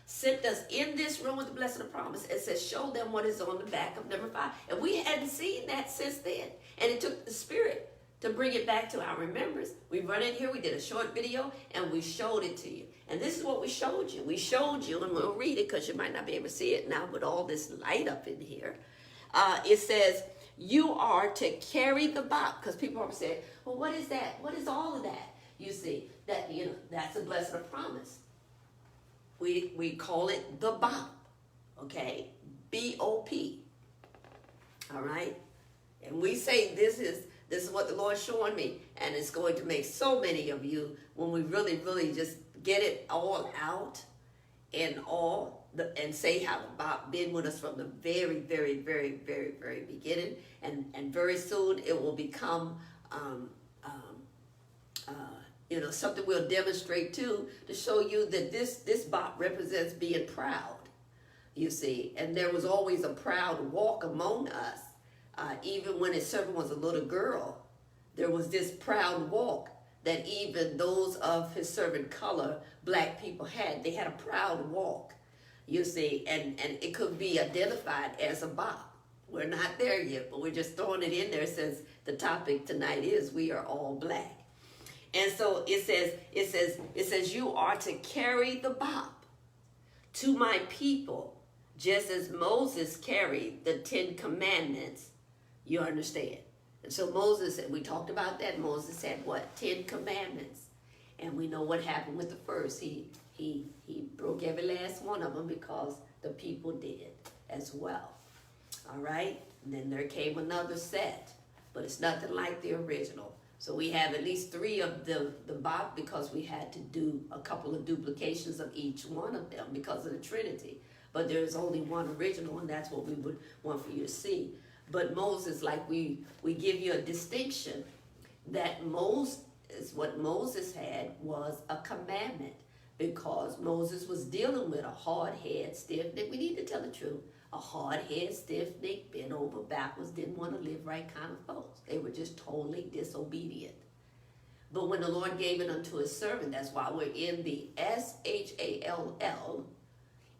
sent us in this room with the blessing of promise, and said, show them what is on the back of number 5. And we hadn't seen that since then. And it took the Spirit to bring it back to our remembrance. We run in here, we did a short video, and we showed it to you. And this is what we showed you. We showed you, and we'll read it because you might not be able to see it now with all this light up in here. It says, you are to carry the box. Because people are saying, well, what is that? What is all of that? You see, that's a blessing of promise. We call it the BOP, okay? B-O-P, all right? And we say this is what the Lord's showing me, and it's going to make so many of you, when we really, really just get it all out and all, and say how the Bop been with us from the very, very, very, very, very beginning, and very soon it will become something we'll demonstrate too, to show you that this Bop represents being proud, you see. And there was always a proud walk among us, even when his servant was a little girl. There was this proud walk that even those of his servant color, black people, had. They had a proud walk, you see, and it could be identified as a Bop. We're not there yet, but we're just throwing it in there since the topic tonight is we are all black. And so it says you are to carry the Bop to my people, just as Moses carried the 10 Commandments. You understand? And so Moses, and we talked about that, Moses had what? 10 Commandments. And we know what happened with the first. He broke every last one of them because the people did as well. All right? And then there came another set, but it's nothing like the original. So we have at least 3 of the Bop because we had to do a couple of duplications of each one of them because of the Trinity. But there's only one original, and that's what we would want for you to see. But Moses, like we give you a distinction that what Moses had was a commandment, because Moses was dealing with a hard head, stiff neck. We need to tell the truth. A hard head, stiff neck, bent over backwards, didn't want to live right kind of folks. They were just totally disobedient. But when the Lord gave it unto his servant, that's why we're in the SHALL,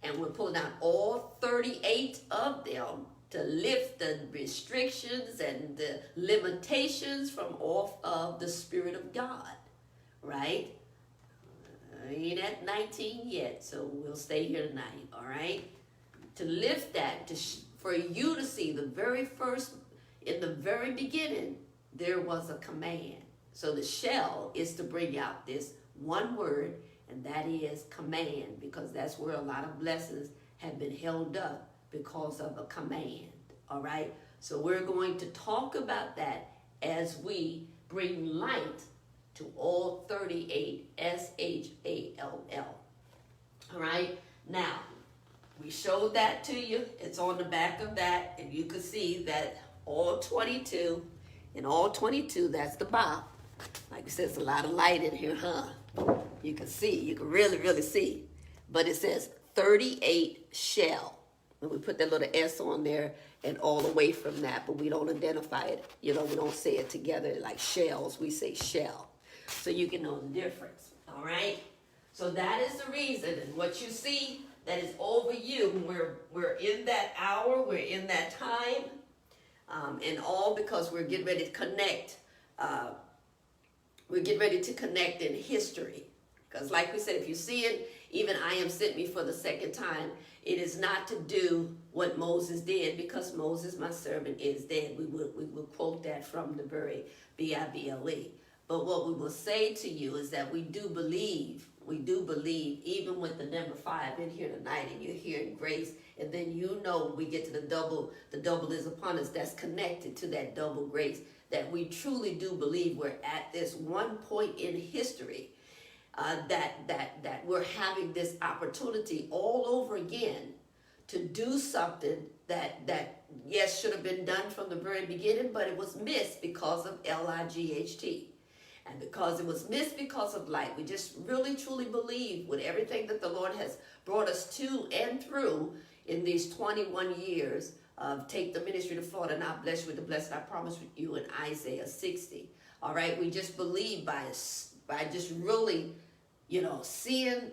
and we're pulling out all 38 of them to lift the restrictions and the limitations from off of the Spirit of God, right? I ain't at 19 yet, so we'll stay here tonight, all right? To lift that, for you to see the very first, in the very beginning, there was a command. So the shall is to bring out this one word, and that is command, because that's where a lot of blessings have been held up because of a command, all right? So we're going to talk about that as we bring light to all 38 SHALL, all right? Now, we showed that to you. It's on the back of that, and you can see that all 22, that's the Bop. Like I said, there's a lot of light in here, huh? You can see, you can really, really see. But it says 38 shall. And we put that little S on there and all away from that, but we don't identify it. You know, we don't say it together like shells. We say shell. So you can know the difference, all right? So that is the reason. And what you see that is over you, we're in that hour, we're in that time, and all because we're getting ready to connect. We're getting ready to connect in history. Because like we said, if you see it, even I am sent me for the second time, it is not to do what Moses did, because Moses, my servant, is dead. We will quote that from the very Bible. But what we will say to you is that we do believe, even with the number 5 in here tonight, and you're hearing grace, and then when we get to the double is upon us, that's connected to that double grace, that we truly do believe we're at this one point in history, that we're having this opportunity all over again to do something that yes, should have been done from the very beginning, but it was missed because of LIGHT. And because it was missed because of light, we just really truly believe with everything that the Lord has brought us to and through in these 21 years of Take the Ministry to Florida, and I'll bless you with the blessing I promised with you in Isaiah 60. All right, we just believe by just really, seeing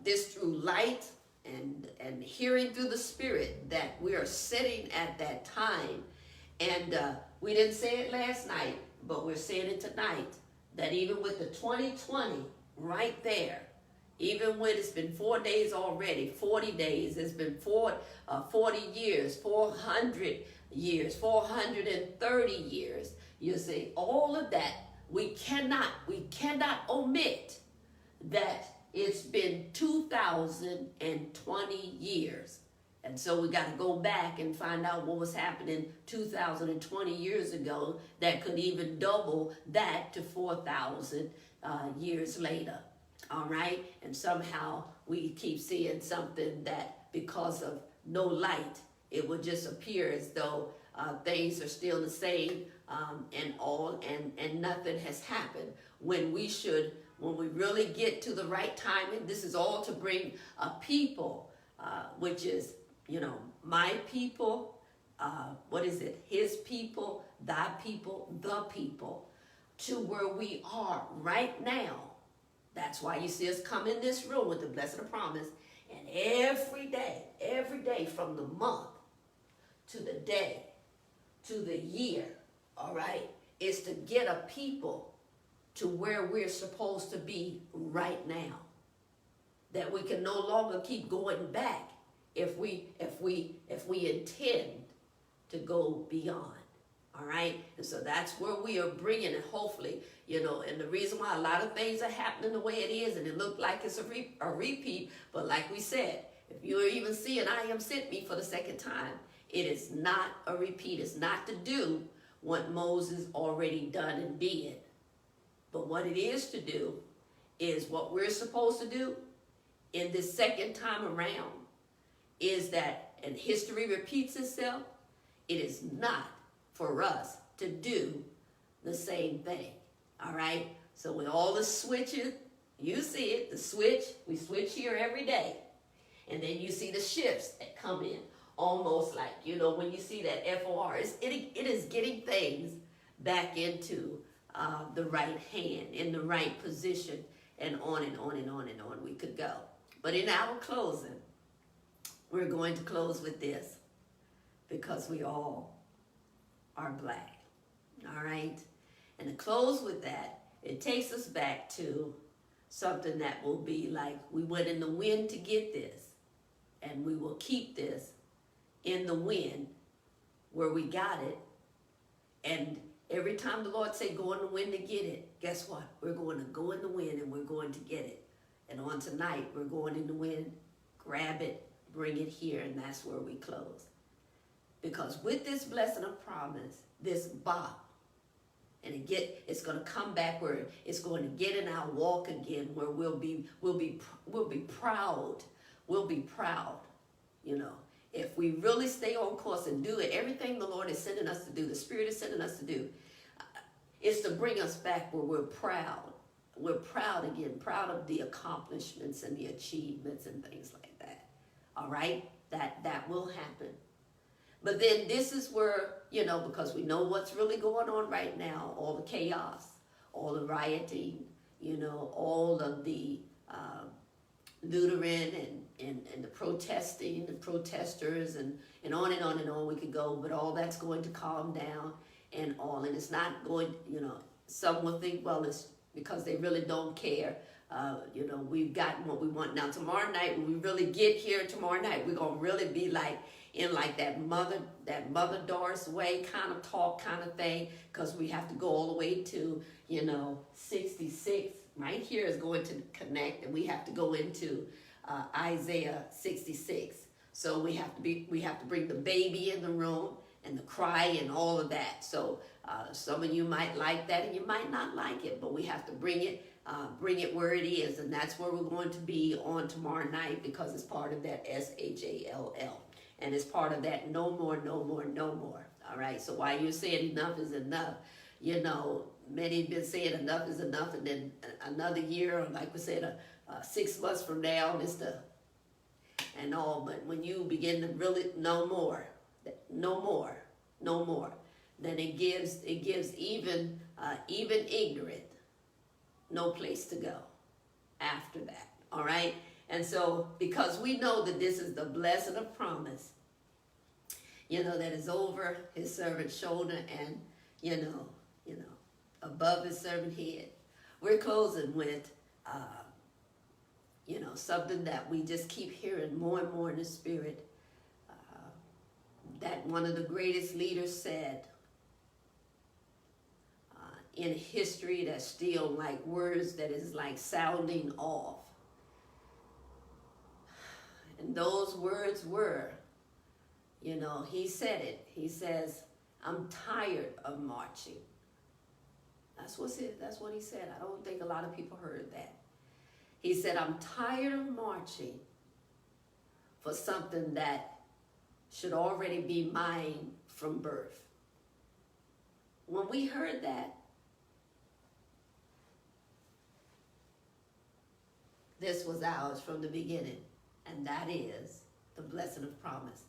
this through light and hearing through the Spirit, that we are sitting at that time. And we didn't say it last night, but we're saying it tonight, that even with the 2020 right there, even when it's been 4 days already, 40 days, it's been 40 years, 400 years, 430 years, you see, all of that, we cannot omit that it's been 2020 years. And so we got to go back and find out what was happening 2020 years ago that could even double that to 4,000 years later. All right, and somehow we keep seeing something that because of no light, it will just appear as though things are still the same, and nothing has happened. When we should, when we really get to the right time, and this is all to bring a people, which is, my people, what is it? His people, thy people, the people, to where we are right now. That's why you see us come in this room with the blessed promise, and every day from the month to the day to the year, all right, is to get a people to where we're supposed to be right now. That we can no longer keep going back if we intend to go beyond. All right, and so that's where we are bringing it, hopefully, and the reason why a lot of things are happening the way it is, and it looked like it's a repeat, but like we said, if you're even seeing I Am Sent Me for the second time, it is not a repeat. It's not to do what Moses already done and did, but what it is to do is what we're supposed to do in this second time around is that, and history repeats itself, it is not for us to do the same thing. All right? So with all the switches, you see it, the switch, we switch here every day. And then you see the shifts that come in, almost like, when you see that FOR, it is getting things back into the right hand, in the right position, and on and on and on and on we could go. But in our closing, we're going to close with this, because we all are black. All right? And to close with that, it takes us back to something that will be like, we went in the wind to get this, and we will keep this in the wind where we got it. And every time the Lord say go in the wind to get it, guess what? We're going to go in the wind and we're going to get it. And on tonight, we're going in the wind, grab it, bring it here, and that's where we close. Because with this blessing of promise, this bop, and it's going to come back where it's going to get in our walk again, where we'll be proud. We'll be proud, if we really stay on course and do it. Everything the Lord is sending us to do, the Spirit is sending us to do, is to bring us back where we're proud. We're proud again, proud of the accomplishments and the achievements and things like that. All right? That will happen. But then this is where, because we know what's really going on right now, all the chaos, all the rioting, all of the loitering and the protesting, the protesters, and on and on and on we could go, but all that's going to calm down and all. And it's not going, some will think, well, it's because they really don't care. We've gotten what we want. Now, tomorrow night, when we really get here tomorrow night, we're going to really be in that mother Doris way kind of talk kind of thing, because we have to go all the way to 66 right here is going to connect, and we have to go into Isaiah 66. So we have to bring the baby in the room and the cry and all of that. So some of you might like that and you might not like it, but we have to bring it where it is, and that's where we're going to be on tomorrow night, because it's part of that SHALL. And it's part of that no more, no more, no more. All right. So while you're saying enough is enough, many have been saying enough is enough, and then another year, or like we said, 6 months from now, and all. But when you begin to really no more, then it gives even ignorant no place to go after that. All right. And so, because we know that this is the blessing of promise, that is over his servant's shoulder and, above his servant head, we're closing with, something that we just keep hearing more and more in the Spirit, that one of the greatest leaders said in history, that's still like words that is like sounding off. And those words were, he said it. He says, I'm tired of marching. That's what he said. I don't think a lot of people heard that. He said, I'm tired of marching for something that should already be mine from birth. When we heard that, this was ours from the beginning, and that is the blessing of promise.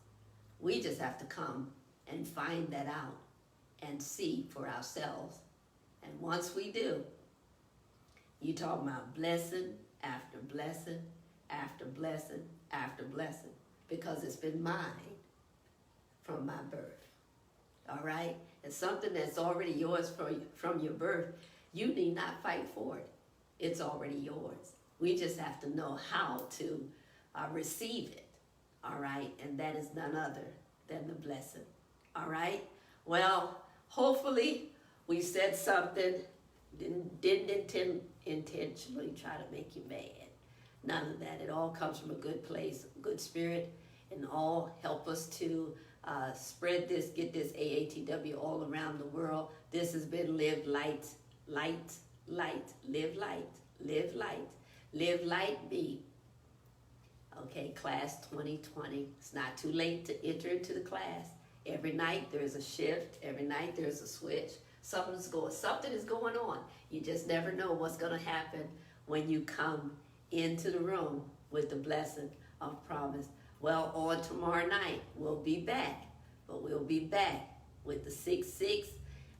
We just have to come and find that out and see for ourselves. And once we do, you talk about blessing after blessing after blessing after blessing, because it's been mine from my birth. All right? It's something that's already yours from your birth. You need not fight for it. It's already yours. We just have to know how to receive it. All right? And that is none other than the blessing. All right? Well, hopefully we said something, didn't intentionally try to make you mad. None of that. It all comes from a good place, good spirit, and all help us to spread this, get this AATW all around the world. This has been Live Light, Light, Light, Live Light, Live Light, Live Light Be. Okay, class 2020. It's not too late to enter into the class. Every night there's a shift. Every night there's a switch. Something is going on. You just never know what's going to happen when you come into the room with the blessing of promise. Well, on tomorrow night, we'll be back. But we'll be back with the 6-6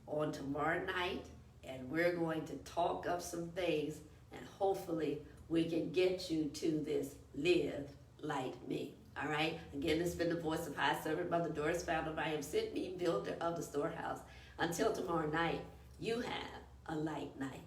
on tomorrow night. And we're going to talk up some things. And hopefully we can get you to this live like me. All right? Again, this has been the voice of High Servant Mother Doris, founder of I Am Sent Me, builder of the storehouse. Until tomorrow night, you have a light night.